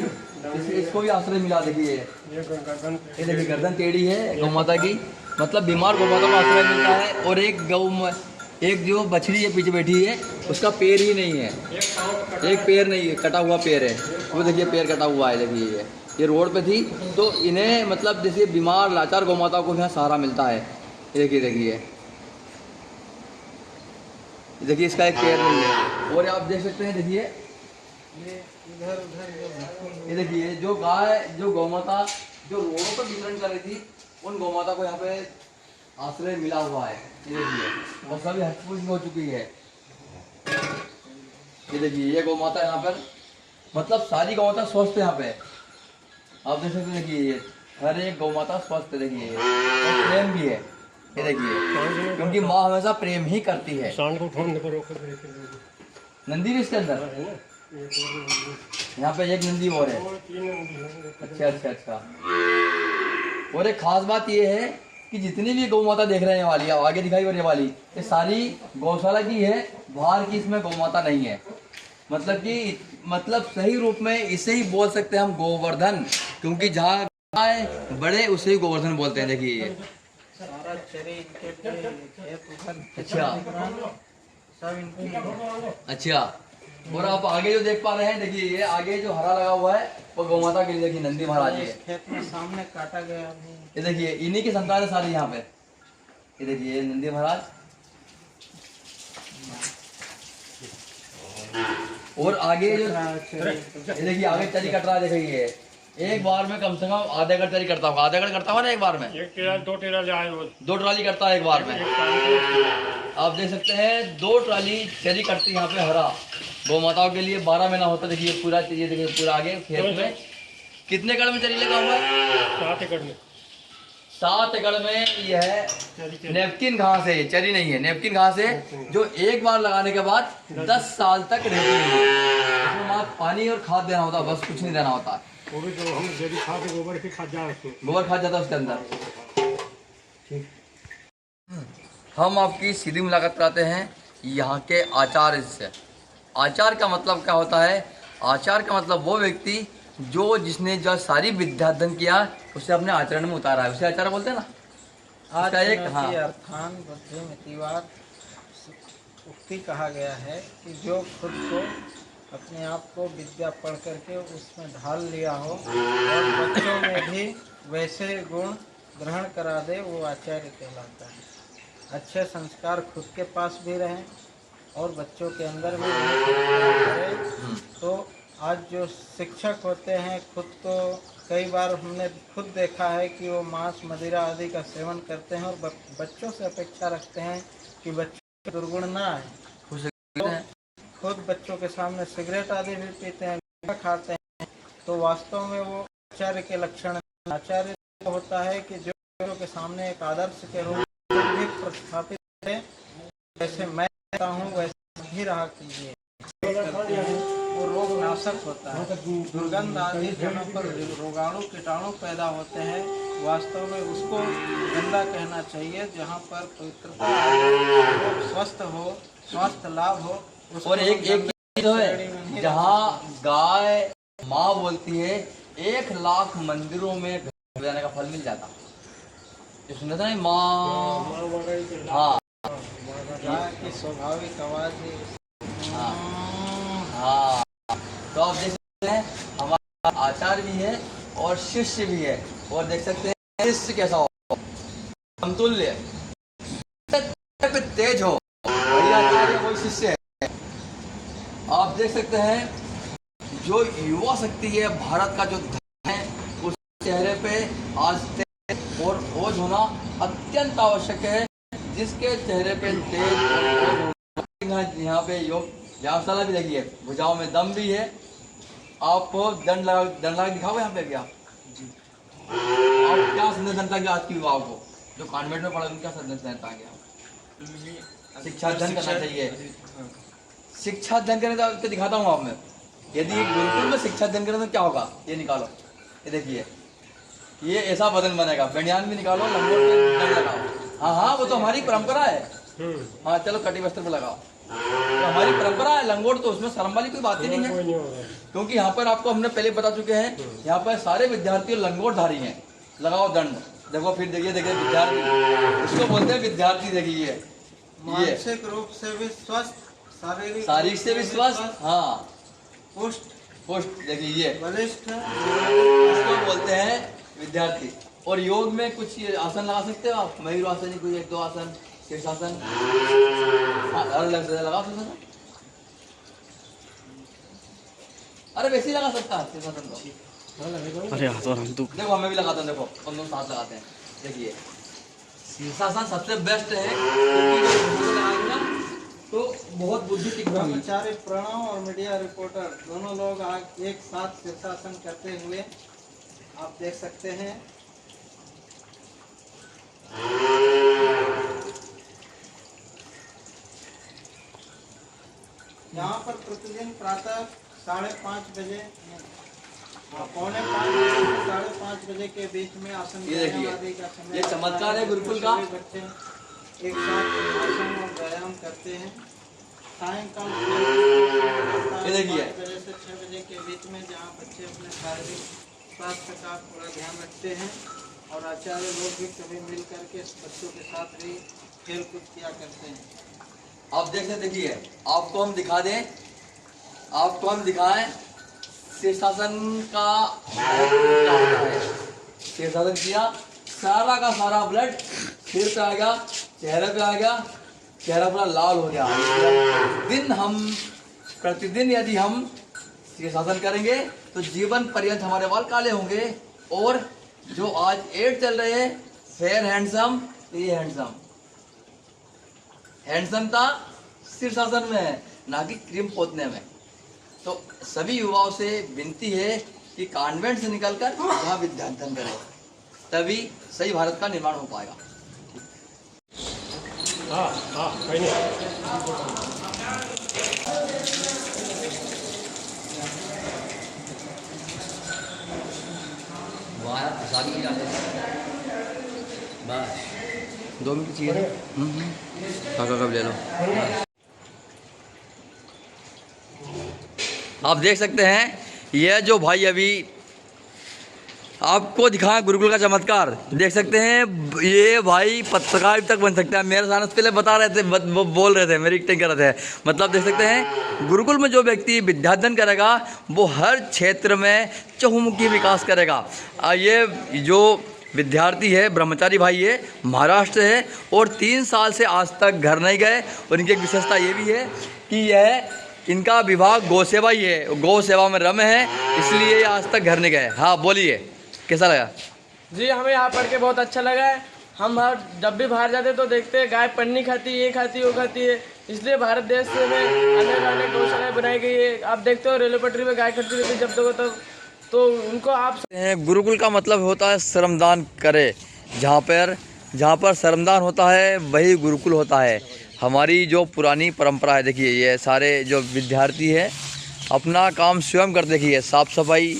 इसको भी आश्रय मिला। देखिए ये देखिए गर्दन टेढ़ी है गौ माता की, मतलब बीमार गौ माता को आश्रय मिलता है। और एक जो बछड़ी है पीछे बैठी है उसका पैर ही नहीं है, एक पैर नहीं है, कटा हुआ पैर है। वो देखिए पैर कटा हुआ है। देखिए ये रोड पे थी, तो इन्हें मतलब जैसे बीमार लाचार गौ माता को यहाँ सहारा मिलता है। देखिए देखिए इसका एक पैर नहीं है। और आप देख सकते हैं, देखिए ये देखिए जो गौ माता जो रोडों पर विचरण कर रही थी, उन गौ माता को यहाँ पे आश्रय मिला हुआ है। ये देखिए और सभी हटपुष्ट हो चुकी है। ये देखिए ये गौ माता यहाँ पर, मतलब सारी गौ माता स्वस्थ है यहाँ पे, आप देख सकते हैं। देखिए हर एक गौ माता स्वस्थ है। देखिए और प्रेम भी है। ये देखिए क्योंकि माँ हमेशा प्रेम ही करती है। नंदी भी इसके अंदर, यहाँ पे एक नंदी और है। अच्छा। और एक खास बात ये है कि जितनी भी गौ माता देख रहे वाली आगे दिखाई पड़ने वाली, ये सारी गौशाला की है, बाहर की इसमें गौ माता नहीं है। मतलब सही रूप में इसे ही बोल सकते हैं हम गोवर्धन, क्योंकि जहाँ बड़े उसे ही गोवर्धन बोलते हैं। देखिए ये सारा अच्छा। और आप आगे जो देख पा रहे हैं, देखिए ये आगे जो हरा लगा हुआ है वो गौ माता के लिए, देखिए नंदी महाराज है। खेत में सामने काटा गया। ये देखिए इन्हीं की संतान है सारी यहाँ पे। ये देखिए नंदी महाराज। और आगे जो ये देखिए आगे चरी कट रहा है। देखिए एक बार में कम से कम आधे एकड़ चरी करता होगा, ना एक बार में। दो ट्राली करता है एक बार में। आप देख सकते हैं 2 ट्राली चरी कटती यहाँ पे हरा गौ माताओं के लिए। 12 महीना होता है। देखिए पूरा ये देखिए पूरा आगे खेत में कितने एकड़ में चरी लगा हुआ है? 7 एकड़ में। 7 एकड़ में यह नेपकिन घास है, चरी नहीं है, नेपकिन घास है, जो एक बार लगाने के बाद 10 साल तक रहती है। इसमें मात्र पानी और खाद देना होता है, बस कुछ नहीं देना होता। वो भी तो हम जैविक खाद गोबर की खाद जाते हैं, गोबर खाद जाता है उसके अंदर। ठीक, हम आपकी सीधी मुलाकात कराते हैं यहाँ के आचार्य से। आचार्य का मतलब क्या होता है? आचार्य का मतलब वो व्यक्ति जिसने जो सारी विद्या अध्ययन किया उसे अपने आचरण में उतारा है, उसे आचार्य बोलते हैं ना। आज एक अर्थान बुद्धिमतिवाद उक्ति कहा गया है कि जो खुद को अपने आप को विद्या पढ़ करके उसमें ढाल लिया हो और बच्चों में भी वैसे गुण ग्रहण करा दे, वो आचार्य कहलाता है। अच्छे संस्कार खुद के पास भी रहें और बच्चों के अंदर भी संस्कार करें, तो आज जो शिक्षक होते हैं खुद तो कई बार हमने खुद देखा है कि वो मांस मदिरा आदि का सेवन करते हैं और बच्चों से अपेक्षा रखते हैं कि बच्चे दुर्गुण ना आए। तो खुद बच्चों के सामने सिगरेट आदि भी पीते हैं, खाते हैं, तो वास्तव में वो आचार्य के लक्षण हैं। आचार्य होता है कि जो बच्चों के सामने एक आदर्श के रूप में भी प्रस्थापित है, जैसे मैं कहता हूँ वैसे ही रहा कीजिए। वो रोग नाशक होता है। दुर्गंध आदि जहाँ पर रोगाणु कीटाणु पैदा होते हैं, वास्तव में उसको गंदा कहना चाहिए। जहाँ पर पवित्रता हो, स्वस्थ हो, स्वास्थ्य लाभ हो। और एक चीज है, जहाँ गाय माँ बोलती है 1,00,000 मंदिरों में जाने का फल मिल जाता। ये सुना था ना माँ? हाँ गाय की स्वाभाविक आवाज ही। हाँ हाँ। तो आप देख सकते हैं हमारा आचार्य भी है और शिष्य भी है, और देख सकते हैं शिष्य कैसा हो, समतुल्य, तेज हो, वही आचार्य वही शिष्य है। आप देख सकते हैं जो युवा शक्ति है, भारत का जो धन है, उस चेहरे पे आज तेज और ओज होना अत्यंत आवश्यक है। जिसके चेहरे पे तेज और यहाँ पे योग व्यायामशाला भी देखिए, भुजाओं में दम भी है। आप दंड लगा दिखाओगे यहाँ पे क्या? आप क्या संदेश देना चाहिए आज की युवाओं को जो कॉन्वेंट में पढ़ा, क्या संदेश देना चाहेंगे? शिक्षा अध्ययन करना चाहिए। शिक्षा अध्ययन करें तो दिखाता हूँ आप मैं, यदि गुरुकुल में शिक्षा अध्ययन करें तो क्या होगा, ये निकालो, ये देखिए, ये ऐसा बदन बनेगा। बेनियान भी निकालो, लंगोट पे दंड लगाओ। हाँ हाँ, वो तो हमारी परंपरा है। हाँ चलो, कटी वस्त्र पे लगाओ, तो हमारी परंपरा है। लंगोट तो उसमें शर्म वाली कोई बात ही नहीं है, क्योंकि यहाँ पर आपको हमने पहले बता चुके हैं, यहाँ पर सारे विद्यार्थी लंगोटधारी हैं। लगाओ दंड, देखो फिर देखिए विद्यार्थी, इसको बोलते हैं विद्यार्थी। देखिए मानसिक रूप से भी स्वस्थ, शारीरिक से भी स्वस्थ, हाँ, पुष्ट देखिए ये बलिष्ठ, इसको बोलते हैं विद्यार्थी। और योग में कुछ ये आसन लगा सकते हो आप, मयूर आसन, कोई 1-2 आसन, शीर्षासन, अलग से लगा सकते हो। अरे वैसे ही लगा सकता है शीर्षासन तो। अरे हाथ और हम तो देखो हमें भी लगाते हैं, देखो हम दोनों साथ लगाते हैं। देखिए शीर्षासन सबसे बेस्ट है, क्योंकि लगाएंगे ना तो बहुत बुद्धि टिक जाएगी। ब्रह्मचारी प्रणव और मीडिया रिपोर्टर दोनों लोग आज एक साथ शीर्षासन करते हुए आप देख सकते हैं। यहाँ पर प्रतिदिन प्रातः 5:30 बजे, 4:45 बजे से 5:30 बजे के बीच में आसन आदि का समय। ये चमत्कार है गुरुकुल का। बच्चे एक साथ आसन और व्यायाम करते हैं। सायंकाल 5 बजे से 6 बजे के बीच में, जहाँ बच्चे अपने शारीरिक स्वास्थ्य का पूरा ध्यान रखते हैं, और आचार्य लोग भी कभी मिल करके बच्चों के साथ भी खेल कूद किया करते हैं। आप देखते देखिए, आपको हम दिखा दें, आपको हम दिखाएं शीर्षासन का क्या होता है। शीर्षासन किया, सारा का सारा ब्लड सिर पे आ गया, चेहरे पे आ गया, चेहरा पूरा लाल हो गया। प्रतिदिन यदि हम शीर्षासन करेंगे तो जीवन पर्यंत हमारे बाल काले होंगे। और जो आज एड चल रहे हैं फेयर हैंडसम, ये हैंडसमता शीर्षासन में है, ना कि क्रीम पोतने में। तो सभी युवाओं से विनती है कि कॉन्वेंट से निकलकर यहाँ विद्याध्ययन करें, तभी सही भारत का निर्माण हो पाएगा। हाँ हाँ कहीं नहीं। शादी की जाते बस 2 मिनट चाहिए। काका कब ले लो। आप देख सकते हैं यह जो भाई अभी आपको दिखाया गुरुकुल का चमत्कार, देख सकते हैं ये भाई पत्रकार तक बन सकता है। मेरे सामने पहले बता रहे थे, बोल रहे थे, मेरी एक्टिंग कर रहे थे। मतलब देख सकते हैं गुरुकुल में जो व्यक्ति विद्याध्ययन करेगा वो हर क्षेत्र में चहुमुखी विकास करेगा। ये जो विद्यार्थी है, ब्रह्मचारी भाई है, महाराष्ट्र है और 3 साल से आज तक घर नहीं गए। और इनकी एक विशेषता ये भी है कि यह इनका विभाग गौ सेवा ही है, गौ सेवा में रमे हैं, इसलिए ये आज तक घर नहीं गए। हाँ बोलिए, कैसा लगा? जी हमें यहाँ पढ़ के बहुत अच्छा लगा है। हम हर जब भी बाहर जाते तो देखते हैं गाय पन्नी खाती है, ये खाती है, वो खाती है, इसलिए भारत देश में अनेक अनेक गौशालाएं बनाई गई है। आप देखते हो रेलवे पटरी में गाय खड़ी रहती है जब देखो तब, तो उनको आप गुरुकुल का मतलब होता है श्रमदान करे। जहाँ पर श्रमदान होता है वही गुरुकुल होता है। हमारी जो पुरानी परंपरा है, देखिए ये सारे जो विद्यार्थी हैं अपना काम स्वयं कर, देखिए साफ सफाई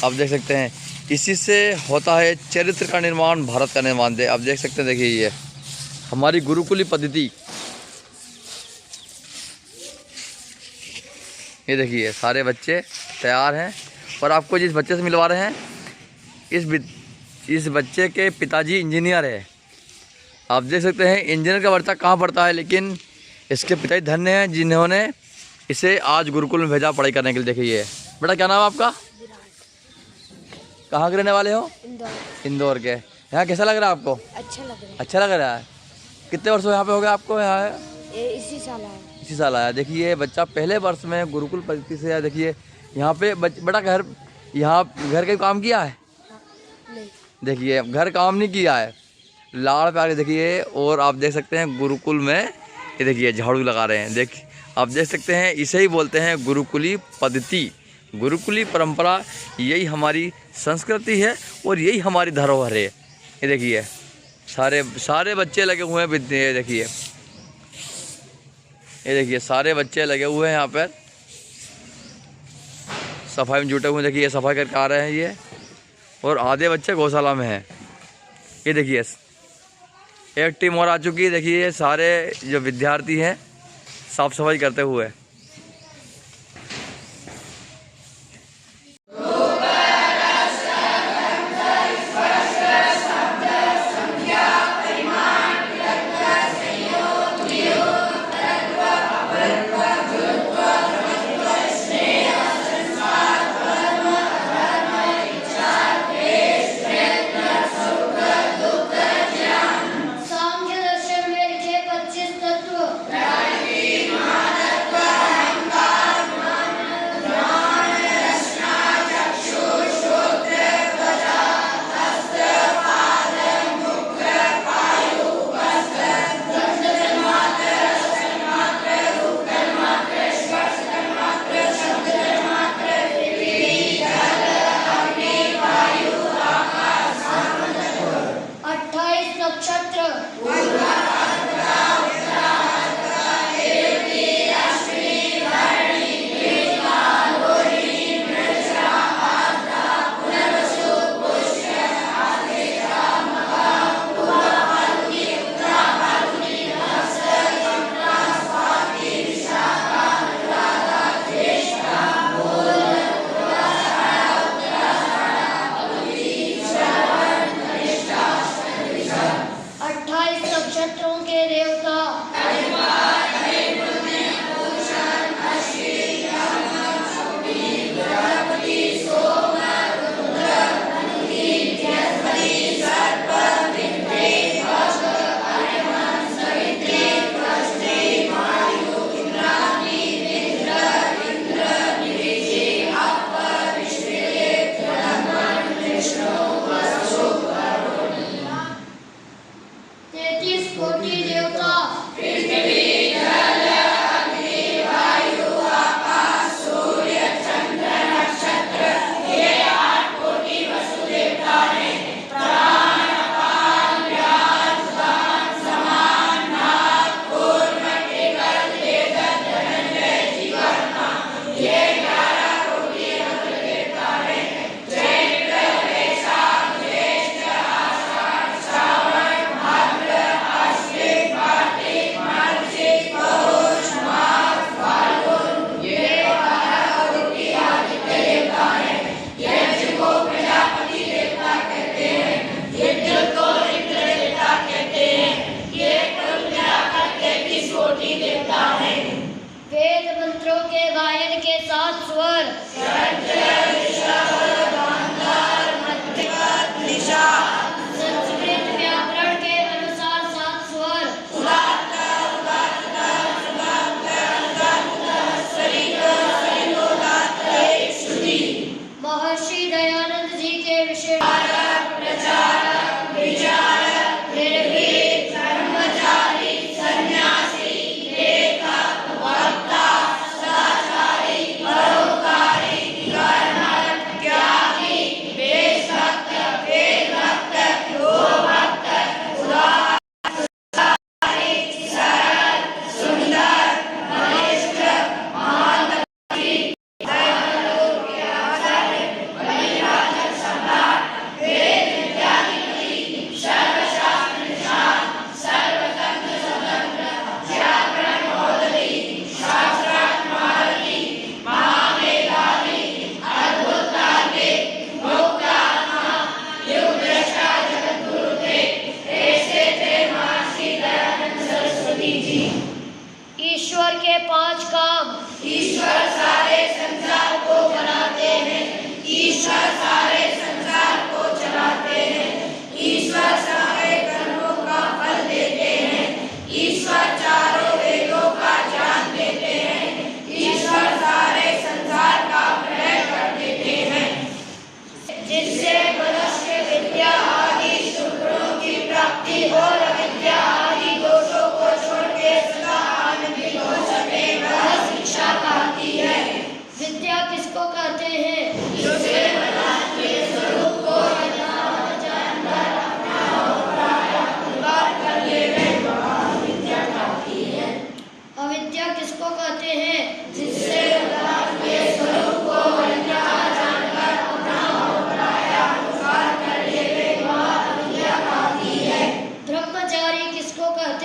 आप देख सकते हैं, इसी से होता है चरित्र का निर्माण, भारत का निर्माण। दे आप देख सकते हैं, देखिए ये हमारी गुरुकुली पद्धति। ये देखिए सारे बच्चे तैयार हैं और आपको जिस बच्चे से मिलवा रहे हैं इस बच्चे के पिताजी इंजीनियर है। आप देख सकते हैं इंजीनियर का बच्चा कहाँ पढ़ता है, लेकिन इसके पिताजी धन्य हैं जिन्होंने इसे आज गुरुकुल में भेजा पढ़ाई करने के लिए। देखिए बेटा, क्या नाम है आपका? कहाँ के रहने वाले हो? इंदौर के। यहाँ कैसा लग रहा है आपको? अच्छा लग रहा है। अच्छा लग रहा है। कितने वर्ष यहाँ पे हो गए आपको? यहाँ इसी साल आया। इसी साल आया। देखिए बच्चा पहले वर्ष में गुरुकुल पद्धति से आया। देखिए यहाँ पे बड़ा घर, यहाँ घर का काम किया है? नहीं। देखिए घर काम नहीं किया है, लाड़ पे आके देखिए। और आप देख सकते हैं गुरुकुल में ये देखिए झाड़ू लगा रहे हैं। देखिए आप देख सकते हैं, इसे ही बोलते हैं गुरुकुली पद्धति, गुरुकुली परंपरा। यही हमारी संस्कृति है और यही हमारी धरोहर है। ये देखिए सारे बच्चे लगे हुए हैं। ये देखिए सारे बच्चे लगे हुए हैं यहाँ पर सफाई में जुटे हुए। देखिए ये सफाई करके आ रहे हैं ये, और आधे बच्चे गौशाला में हैं। ये देखिए एक टीम और आ चुकी है। देखिए सारे जो विद्यार्थी हैं साफ सफाई करते हुए।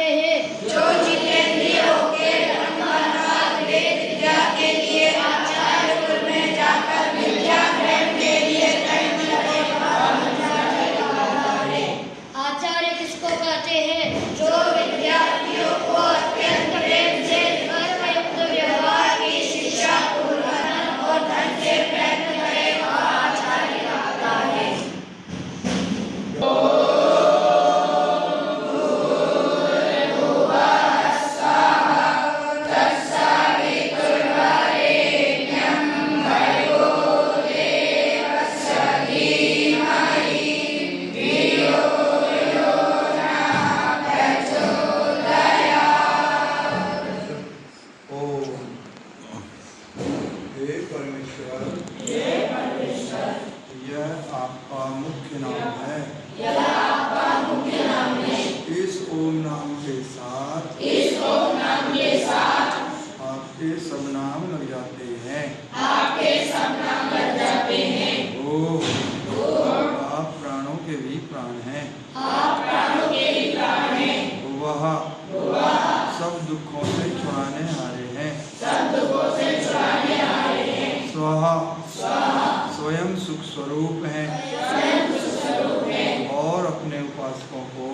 कहते हैं। जो जितेंद्रिय होके धर्म अर्थात वेद विद्या के लिए आचार्य कुल में जाकर विद्या ग्रहण के लिए प्रयत्न करे आचार्य किसको कहते हैं? जो विद्यार्थियों को अत्यंत प्रेम से कर्मयुक्त व्यवहार की शिक्षा पूर्वक और धन से प्रयत्न करे वह आचार्य कहता है। हे परमेश्वर, यह आपका मुख्य नाम है। इस ओम नाम के साथ आपके सब नाम लग जाते हैं। आप प्राणों के भी प्राण हैं। वह सब दुखों से छुड़ाने हारे हैं। स्वाहा स्वयं सुख स्वरूप हैं और अपने उपासकों को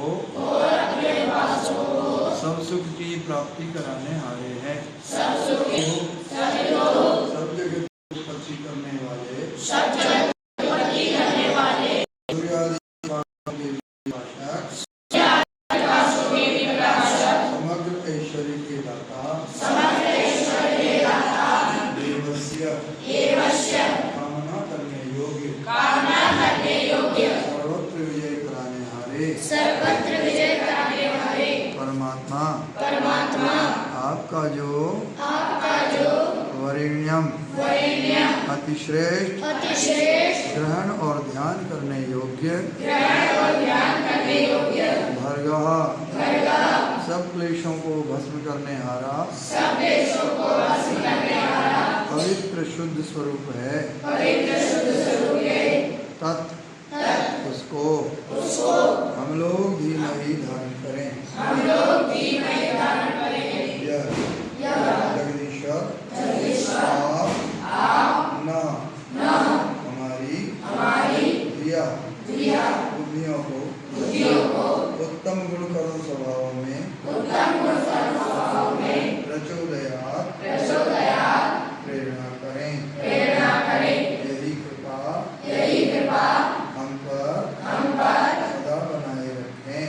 सब सुख की प्राप्ति कराने हारे हैं। सब जगह उत्पत्ति करने वाले सूर्यादि समग्र ऐश्वर्य के दाता देवस्य कामना करने योग्य सर्वत्र विजय कराने हारे परमात्मा आपका जो वरेण्यम अतिश्रेष्ठ ग्रहण और ध्यान करने योग्य भर्गः सब क्लेशों को भस्म करने हारा पवित्र शुद्ध स्वरूप है। तत् उसको हम लोग धीमहि धारण करें। जगदीश्वर आप न हमारी बुद्धियों को उत्तम गुण कर्म स्वभाव में प्रचोदयात् प्रेरणा करें। यही कृपा हम पर सदा बनाए रखें।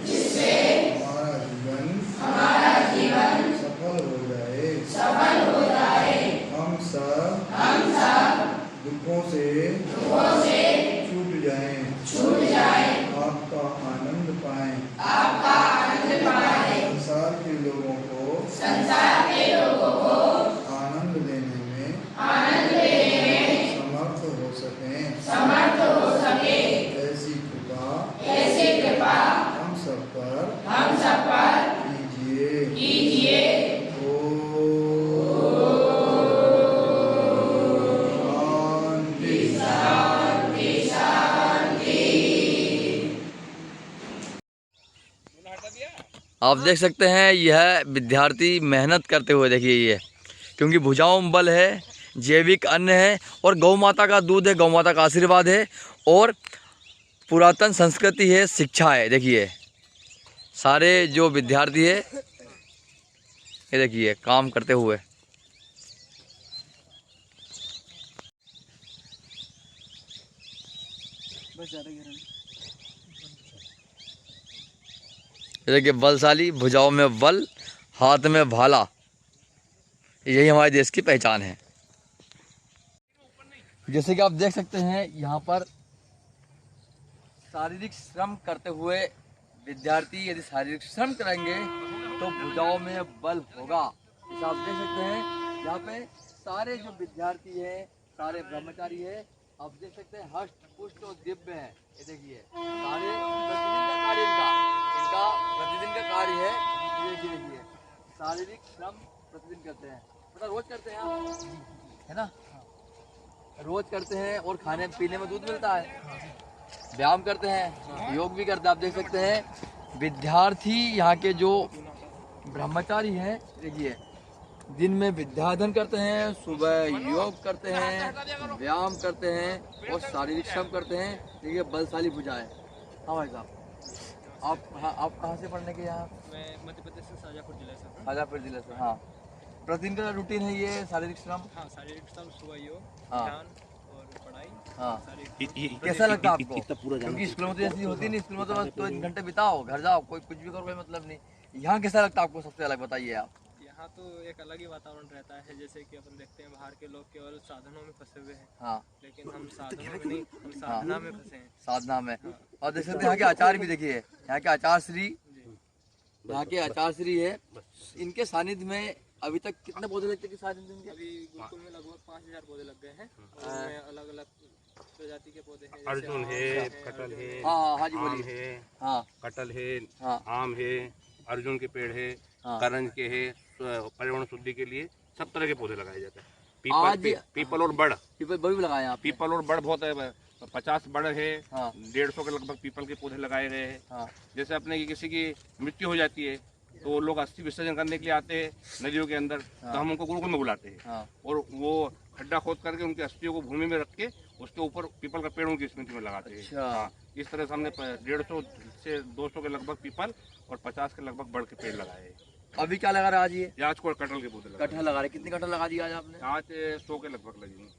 जिससे हमारा जीवन सफल हो जाए। हम सब दुखों से छूट जाएं। आपका आनंद पाएं। संसार के लोगों को आनंद देने में समर्थ हो सके। ऐसी कृपा हम सब पर कीजिए। आप देख सकते हैं यह विद्यार्थी मेहनत करते हुए, देखिए ये, क्योंकि भुजाओं में बल है, जैविक अन्न है और गौ माता का दूध है, गौ माता का आशीर्वाद है और पुरातन संस्कृति है, शिक्षा है। देखिए सारे जो विद्यार्थी है ये देखिए काम करते हुए। देखिए बलशाली, भुजाओं में बल, हाथ में भाला, यही हमारे देश की पहचान है। जैसे कि आप देख सकते हैं यहाँ पर शारीरिक श्रम करते हुए विद्यार्थी यदि शारीरिक श्रम करेंगे तो भुजाओं में बल होगा। जैसे आप देख सकते हैं यहाँ पे सारे जो विद्यार्थी हैं, सारे ब्रह्मचारी है, आप देख सकते हैं हष्ट पुष्ट और दिव्य है। ये देखिए सारे प्रतिदिन का कार्य इनका प्रतिदिन का कार्य है। ये देखिए शारीरिक श्रम प्रतिदिन करते हैं, मतलब रोज करते हैं आप, है ना, रोज करते हैं और खाने पीने में दूध मिलता है। व्यायाम करते हैं, योग भी करते हैं। आप देख सकते हैं विद्यार्थी यहाँ के जो ब्रह्मचारी हैं, देखिए दिन में विद्याधन करते हैं, सुबह योग करते हैं, व्यायाम करते हैं और शारीरिक श्रम करते हैं। देखिए बलशाली भुजाएं। हाँ भाई साहब, आप कहाँ से पढ़ने के यहाँ? मैं मध्य प्रदेश से शाजापुर जिले से हूँ। शाजापुर जिले से। हाँ, प्रतिदिन का रूटीन है ये शारीरिक श्रम? हाँ, शारीरिक श्रम, सुबह योग, हाँ। ध्यान और पढ़ाई। हाँ, कैसा लगता है आपको? क्योंकि स्कूलों में तो ऐसी होती नहीं, स्कूल में तो बस 2 घंटे बिताओ, घर जाओ, कोई कुछ भी करो, कोई मतलब नहीं। यहाँ कैसा लगता है आपको? सबसे अलग बताइए आप। यहाँ तो एक अलग ही वातावरण रहता है। जैसे कि अपन देखते हैं बाहर के लोग केवल साधनों में फंसे हुए हैं, हाँ, लेकिन हम साधनों में नहीं, हम साधना में फंसे हैं। साधना में। और देख सकते हैं यहाँ के आचार्य भी, देखिए यहाँ के आचार्य श्री, यहाँ के आचार्य श्री है। इनके सानिध्य में अभी तक कितने पौधे लगते हैं सानिध्य में? अभी गुरुकुल में लगभग 5000 पौधे लग गए हैं। उसमें अलग अलग प्रजाति के पौधे हैं, अर्जुन है, कटहल है, हाँ हाँ जी आम बोलिए। है, हाँ कटहल है, हाँ आम है, अर्जुन के पेड़ है, हाँ। करंज के है। पर्यावरण शुद्धि के लिए सब तरह के पौधे लगाए जाते हैं। आज- पीपल और बड़, पीपल बड़ी भी लगाए हैं आप? पीपल और बड़ बहुत है। 50 बड़ है, हाँ 150 के लगभग पीपल के पौधे लगाए गए हैं। हाँ जैसे अपने की किसी की मृत्यु हो जाती है तो वो लोग अस्थि विसर्जन करने के लिए आते हैं नदियों के अंदर, तो हम उनको गुरुकुल में बुलाते हैं हाँ और वो खड्डा खोद करके उनकी अस्थियों को भूमि में रख के उसके ऊपर पीपल का पेड़ उनकी स्मृति में लगाते हैं। अच्छा। हाँ, इस तरह से हमने 150 से 200 के लगभग पीपल और 50 के लगभग बड़ के पेड़ लगाए हैं। अभी क्या लगा रहा है आज ये? ये आज को कटहल के पौधे लगाए कटहल लगा रहे? कितने कटहल लगा दिए आज आपने? आज 100 के लगभग लगे हैं।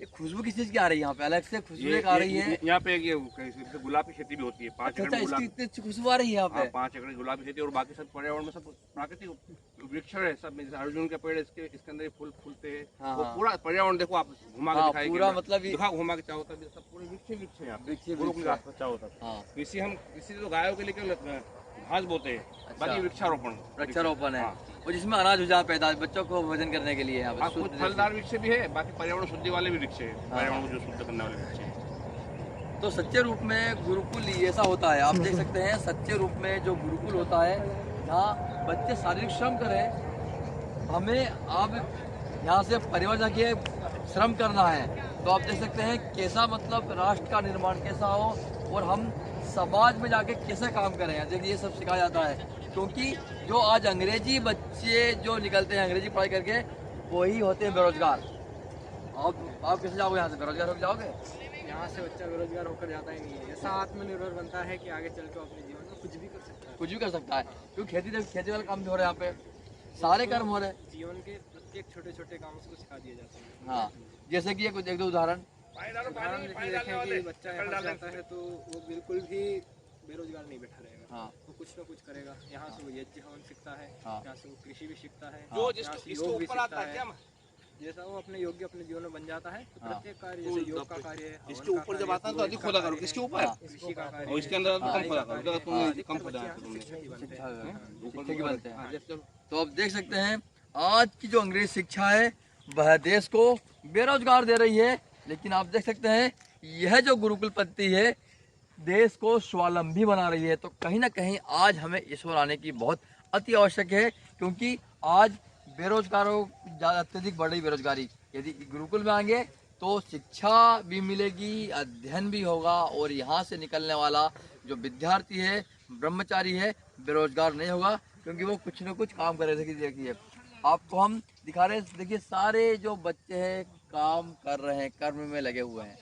ये खुशबू किस चीज की आ रही है यहाँ पे? अलग से खुशबू एक आ रही है। यहाँ पे ये गुलाब की खेती भी होती है। 5 अच्छा एकड़ अच्छा, में इसकी गुलाब, इतनी अच्छी खुशबू आ रही है यहाँ पे? 5 एकड़ गुलाब की खेती और बाकी सब पर्यावरण में सब प्राकृतिक वृक्ष है सब में। जैसे अर्जुन के पेड़ इसके अंदर फूल फूलते हैं। हाँ, वो हाँ। पूरा पर्यावरण देखो आप घुमा के हाँ, दिखाएंगे पूरा ना। मतलब ये- दिखा घुमा के चाहो तब सब पूरे वृक्ष है यहाँ पे। वृक्ष ही गुरुकुल वृक्ष के है। आसपास चाहो तब। हाँ इसी हम इसी तो गायों के लिए केवल घास बोते हैं, बाकी वृक्षारोपण वृक्षारोपण है। हाँ। और जिसमें अनाज उजा पैदा बच्चों को भोजन करने के लिए यहाँ पे हाँ, शुद्ध कुछ फलदार वृक्ष भी है, बाकी पर्यावरण शुद्धि वाले भी वृक्ष है। पर्यावरण को जो शुद्ध करने वाले वृक्ष है। तो सच्चे रूप में गुरुकुल ऐसा होता है। आप देख सकते हैं सच्चे रूप में जो गुरुकुल होता है, यहाँ बच्चे शारीरिक श्रम करें। हमें अब यहाँ से परिवार जाके श्रम करना है, तो आप देख सकते हैं कैसा मतलब राष्ट्र का निर्माण कैसा हो और हम समाज में जाके कैसे काम करें। देखिए ये सब सिखाया जाता है, क्योंकि जो आज अंग्रेजी बच्चे जो निकलते हैं अंग्रेजी पढ़ाई करके, वही होते हैं बेरोजगार। आप कैसे जाओगे यहाँ से? बेरोजगार होकर जाओगे? यहाँ से बच्चा बेरोजगार होकर जाता ही नहीं है। ऐसा आत्मनिर्भर बनता है कि आगे चल के अपने जीवन में कुछ भी कर सकता है। कुछ भी कर सकता है, क्योंकि खेती वाले काम भी हो रहे हैं यहाँ पे, सारे कर्म हो रहे हैं। जीवन के प्रत्येक छोटे छोटे काम उसको सिखा दिए जाते हैं। हाँ, जैसे कि कुछ एक दो उदाहरण। उदाहरण देखिए, देखें कि बच्चा यहाँ से आता है तो वो बिल्कुल भी बेरोजगार नहीं बैठा रहेगा। हाँ वो कुछ ना कुछ करेगा। यहाँ से वो यज्ञ हवन सीखता है, हाँ। यहाँ से वो कृषि भी सीखता है, जो यहाँ से योग भी सीखता है। जैसा वो अपने योग्य अपने जीवन में बन जाता है, तो हाँ। प्रत्येक कार्य जैसे योग का कार्य है, इसके ऊपर जब आता है तो अधिक खोदा करो। किसके ऊपर? कृषि का कार्य और इसके अंदर तो कम खोदा करो। अगर तुमने कम खोदा है यहाँ तो से तुमने शिक्षक ही बनते शिक्षा हैं। शिक्षक ही बनते हैं। तो आप देख सकते हैं आज की जो अंग्रेज शिक्षा है वह देश को बेरोजगार दे रही है, लेकिन आप देख सकते हैं यह जो गुरुकुल पद्धति है देश को स्वावलंबी बना रही है। तो कहीं ना कहीं आज हमें ईश्वर आने की बहुत अति आवश्यक है, क्योंकि आज बेरोजगारों ज़्यादा अत्यधिक बढ़ रही बेरोजगारी। यदि गुरुकुल में आएंगे तो शिक्षा भी मिलेगी, अध्ययन भी होगा और यहाँ से निकलने वाला जो विद्यार्थी है, ब्रह्मचारी है, बेरोजगार नहीं होगा, क्योंकि वो कुछ न कुछ काम कर रहे थे। देखिए आपको हम दिखा रहे हैं, देखिए सारे जो बच्चे हैं काम कर रहे हैं, कर्म में लगे हुए हैं।